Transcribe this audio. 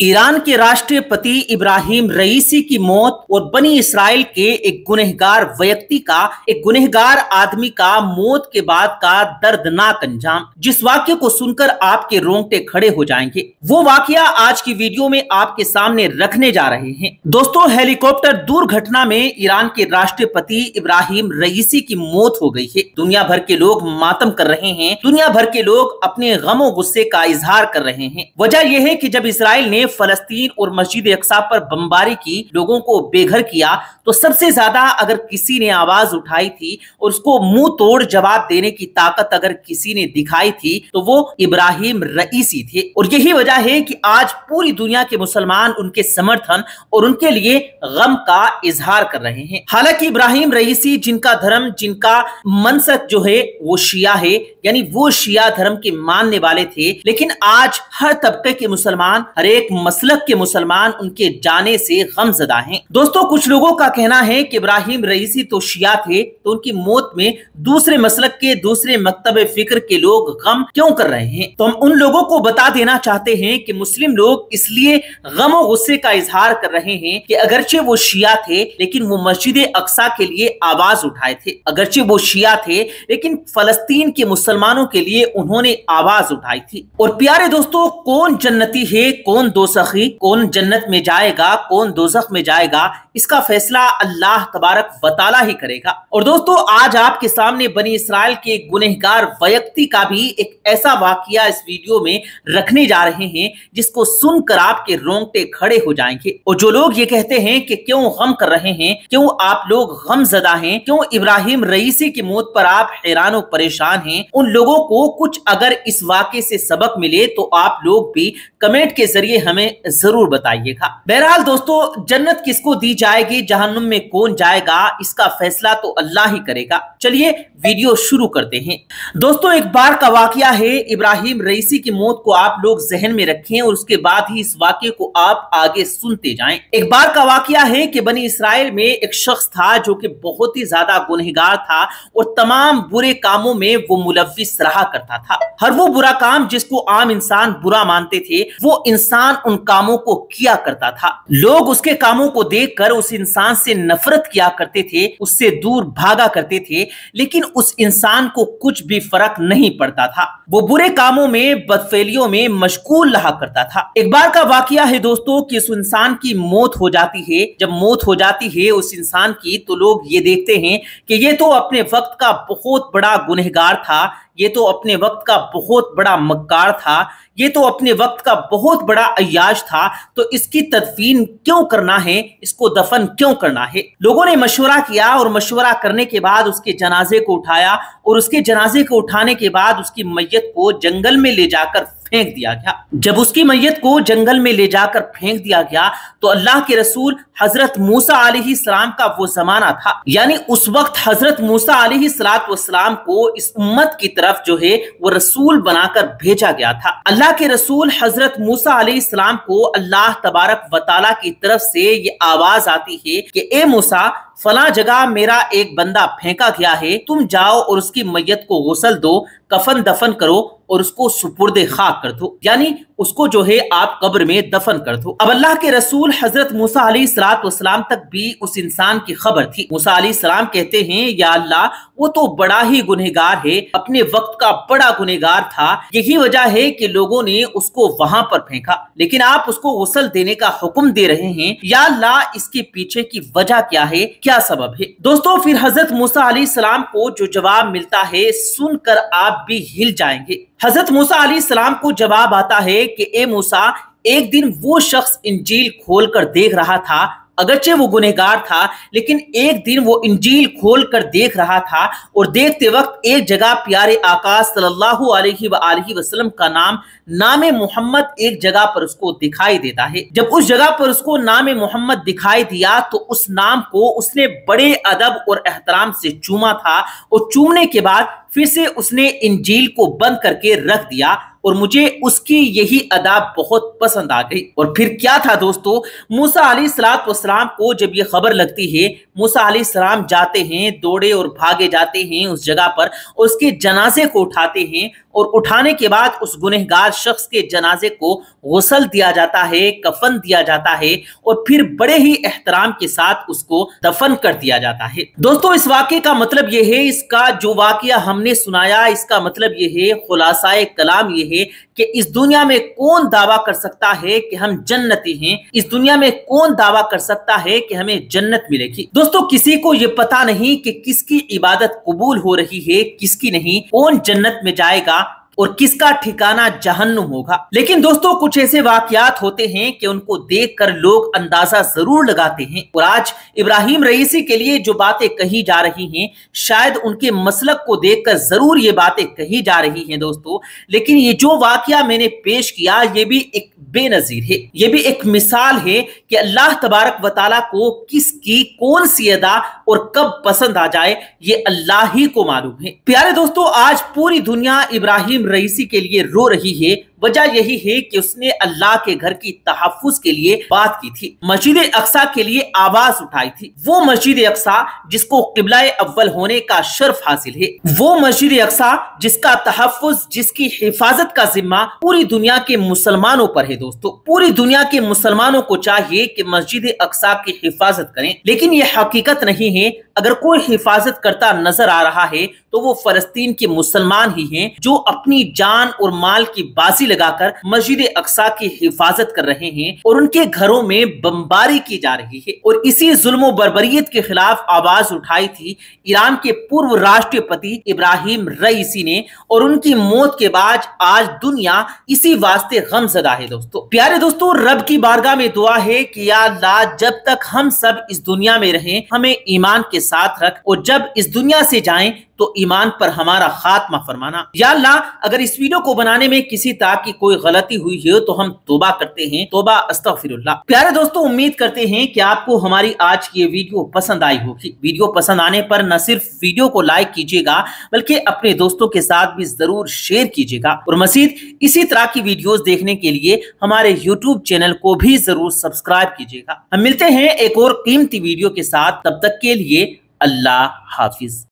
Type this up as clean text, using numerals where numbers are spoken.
Iran के राष्ट्रपति इब्राहिम रईसी की मौत और बनी इसराइल के एक गुनहगार व्यक्ति का, एक गुनहगार आदमी का मौत के बाद का दर्दनाक अंजाम, जिस वाक्य को सुनकर आपके रोंगटे खड़े हो जाएंगे, वो वाकया आज की वीडियो में आपके सामने रखने जा रहे हैं। दोस्तों, हेलीकॉप्टर दुर्घटना में ईरान के राष्ट्रपति इब्राहिम रईसी की मौत हो गई है। दुनिया भर के लोग मातम कर रहे हैं, दुनिया भर के लोग अपने गमो गुस्से का इजहार कर रहे हैं। वजह यह है कि जब इसराइल ने फलस्तीन और मस्जिद अक्सा पर बमबारी की, लोगों को बेघर किया, तो सबसे ज्यादा अगर किसी ने आवाज उठाई थी और उसको मुंह तोड़ जवाब देने की ताकत अगर किसी ने दिखाई थी तो वो इब्राहिम रईसी थे। और यही वजह है कि आज पूरी दुनिया के मुसलमान उनके समर्थन और उनके लिए गम का इजहार कर रहे हैं। हालांकि इब्राहिम रईसी, जिनका धर्म, जिनका मनसक जो है वो शिया है, यानी वो शिया धर्म के मानने वाले थे, लेकिन आज हर तबके के मुसलमान, हर एक मसलक के मुसलमान उनके जाने से गमज़दा हैं। दोस्तों, कुछ लोगों का कहना है कि इब्राहिम रईसी तो शिया थे, तो उनकी मौत में दूसरे मसलक के, दूसरे मकतब फिक्र के लोग गम क्यों कर रहे हैं? तो हम उन लोगों को बता देना चाहते हैं कि मुस्लिम लोग इसलिए गम और गुस्से का इजहार कर रहे हैं कि अगरचे वो शिया थे, लेकिन वो मस्जिद अक्सा के लिए आवाज उठाए थे। अगरचे वो शिया थे, लेकिन फलस्तीन के मुसलमानों के लिए उन्होंने आवाज उठाई थी। और प्यारे दोस्तों, कौन जन्नती है, कौन दोज़खी, कौन जन्नत में जाएगा, कौन दोज़ख में जाएगा, इसका फैसला अल्लाह तबारक व तआला ही करेगा। और दोस्तों, आज आपके सामने बनी इसराइल के गुनहगार व्यक्ति का भी एक ऐसा वाकया इस वीडियो में रखने जा रहे हैं जिसको सुनकर आपके रोंगटे खड़े हो जाएंगे। और जो लोग ये कहते हैं कि क्यों गम कर रहे हैं, क्यों आप लोग गमज़दा हैं, क्यों इब्राहिम रईसी की मौत पर आप हैरान और परेशान हैं, उन लोगों को कुछ अगर इस वाकये से सबक मिले तो आप लोग भी कमेंट के जरिए हमें जरूर बताइएगा। बहरहाल दोस्तों, जन्नत किसको दी जाएगी, जहन्नुम में कौन जाएगा, इसका फैसला तो अल्लाह ही करेगा। चलिए वीडियो शुरू करते हैं। दोस्तों, एक बार का वाकया है, इब्राहिम रईसी की मौत को आप लोग जहन में रखें और उसके बाद ही इस वाकये को आप आगे सुनते जाएं। एक बार का वाकया है कि बनी इसराइल में एक शख्स था जो कि बहुत ही ज्यादा गुनहगार था और तमाम बुरे कामों में वो मुलव्विस रहा करता था। हर वो बुरा काम जिसको आम इंसान बुरा मानते थे, वो इंसान उन कामों को किया करता था। लोग उसके कामों को देखकर उस इंसान से नफरत किया करते थे, उससे दूर भागा करते थे, लेकिन उस इंसान को कुछ भी फर्क नहीं पड़ता था। वो बुरे कामों में, बदफेलियों में मशगूल रहा करता था। एक बार का वाकया है दोस्तों कि उस इंसान की मौत हो जाती है। जब मौत हो जाती है उस इंसान की, तो लोग ये देखते हैं कि ये तो अपने वक्त का बहुत बड़ा गुनहगार था, ये तो अपने वक्त का बहुत बड़ा मक्कार था, ये तो अपने वक्त का बहुत बड़ा अय्याश था, तो इसकी तदफीन क्यों करना है, इसको दफन क्यों करना है। लोगों ने मशवरा किया और मशवरा करने के बाद उसके जनाजे को उठाया और उसके जनाजे को उठाने के बाद उसकी मैयत को जंगल में ले जाकर फेंक दिया गया। जब उसकी मैयत को जंगल में ले जाकर फेंक दिया गया तो अल्लाह के रसूल हजरत मूसा अलैहिस्सलाम का वो जमाना था, यानी उस वक्त हजरत मूसा अलैहिस्सलाम को इस उम्मत की तरफ जो है वो रसूल बनाकर भेजा गया था। अल्लाह के रसूल हजरत मूसा अलैहिस्सलाम को अल्लाह तबारक व तआला की तरफ से ये आवाज आती है कि ए मूसा, फला जगह मेरा एक बंदा फेंका गया है, तुम जाओ और उसकी मैयत को गुस्ल दो, कफन दफन करो और उसको सुपुर्दे खाक कर दो, यानी उसको जो है आप कब्र में दफन कर दो। अब अल्लाह के रसूल हजरत मूसा अलैहिस्सलाम तक भी उस इंसान की खबर थी। मूसा अलैहिस्सलाम कहते हैं, या अल्लाह, वो तो बड़ा ही गुनहगार है, अपने वक्त का बड़ा गुनहगार था, यही वजह है कि लोगों ने उसको वहां पर फेंका, लेकिन आप उसको गुस्ल देने का हुक्म दे रहे हैं, या अल्लाह, इसके पीछे की वजह क्या है, क्या सबब है? दोस्तों, फिर हजरत मूसा अलैहिस्सलाम को जो जवाब मिलता है सुनकर आप भी हिल जाएंगे। हजरत मूसा अलैहिस्सलाम को जवाब आता है कि ए मूसा, एक दिन वो शख्स इंजील खोलकर देख रहा था, अगरचे वो गुनहगार था, लेकिन एक दिन वो इंजील खोलकर देख रहा था और देखते वक्त एक जगह प्यारे आका सल्लल्लाहु अलैहि वसल्लम का नाम मोहम्मद एक जगह पर उसको दिखाई देता है। जब उस जगह पर उसको नाम मोहम्मद दिखाई दिया तो उस नाम को उसने बड़े अदब और एहतराम से चूमा था और चूमने के बाद फिर से उसने इंजील को बंद करके रख दिया और मुझे उसकी यही अदा बहुत पसंद आ गई। और फिर क्या था दोस्तों, मूसा अलैहिस्सलाम को जब ये खबर लगती है, मूसा अलैहिस्सलाम जाते हैं, दौड़े और भागे जाते हैं उस जगह पर, उसके जनाजे को उठाते हैं और उठाने के बाद उस गुनहगार शख्स के जनाजे को गुस्ल दिया जाता है, कफन दिया जाता है और फिर बड़े ही एहतराम के साथ उसको दफन कर दिया जाता है। दोस्तों, इस वाक़े का मतलब ये है, इसका जो वाक़या हमने सुनाया इसका मतलब ये है, खुलासाए कलाम ये है कि इस दुनिया में कौन दावा कर सकता है कि हम जन्नती हैं, इस दुनिया में कौन दावा कर सकता है कि हमें जन्नत मिलेगी। दोस्तों, किसी को ये पता नहीं कि किसकी इबादत कबूल हो रही है, किसकी नहीं, कौन जन्नत में जाएगा और किसका ठिकाना जहन्नुम होगा। लेकिन दोस्तों, कुछ ऐसे वाकयात होते हैं कि उनको देखकर लोग अंदाजा जरूर लगाते हैं। और आज इब्राहिम रईसी के लिए जो बातें कही जा रही हैं, शायद उनके मसलक को देखकर जरूर ये बातें कही जा रही हैं दोस्तों। लेकिन ये जो वाकया मैंने पेश किया, ये भी एक बेनजीर है, ये भी एक मिसाल है कि अल्लाह तबारक व तआला को किसकी कौन सी अदा और कब पसंद आ जाए, ये अल्लाह ही को मालूम है। प्यारे दोस्तों, आज पूरी दुनिया इब्राहिम रईसी के लिए रो रही है। वजह यही है कि उसने अल्लाह के घर की तहफ्फुज के लिए बात की थी, मस्जिद अक्सा के लिए आवाज उठाई थी। वो मस्जिद अक्सा जिसको क़िबला अव्वल होने का शर्फ हासिल है, वो मस्जिद अक्सा जिसका तहफ्फुज, जिसकी हिफाजत का जिम्मा पूरी दुनिया के मुसलमानों पर है। दोस्तों, पूरी दुनिया के मुसलमानों को चाहिए कि मस्जिद अक्सा की हिफाजत करें, लेकिन ये हकीकत नहीं है। अगर कोई हिफाजत करता नजर आ रहा है तो वो फलस्तीन के मुसलमान ही हैं, जो अपनी जान और माल की बाजी लगाकर मस्जिद अक्सा की हिफाजत कर रहे हैं और उनके घरों में बमबारी की जा रही है। और इसी जुल्म और बर्बरियत के खिलाफ आवाज उठाई थी ईरान के पूर्व राष्ट्रपति इब्राहिम रईसी ने, और उनकी मौत के बाद आज दुनिया इसी वास्ते गमज़दा है। दोस्तों, प्यारे दोस्तों, रब की बारगाह में दुआ है कि या अल्लाह, जब तक हम सब इस दुनिया में रहें हमें ईमान के साथ रख, और जब इस दुनिया से जाएं तो ईमान पर हमारा खात्मा फरमाना। या अल्लाह, अगर इस वीडियो को बनाने में किसी तरह की कोई गलती हुई है तो हम तौबा करते हैं, तौबा अस्तगफिरुल्लाह। प्यारे दोस्तों, उम्मीद करते हैं कि आपको हमारी आज की ये वीडियो पसंद आई होगी। वीडियो पसंद आने पर न सिर्फ वीडियो को लाइक कीजिएगा बल्कि अपने दोस्तों के साथ भी जरूर शेयर कीजिएगा, और मजीद इसी तरह की वीडियोस देखने के लिए हमारे YouTube चैनल को भी जरूर सब्सक्राइब कीजिएगा। हम मिलते हैं एक और कीमती वीडियो के साथ, तब तक के लिए अल्लाह हाफिज।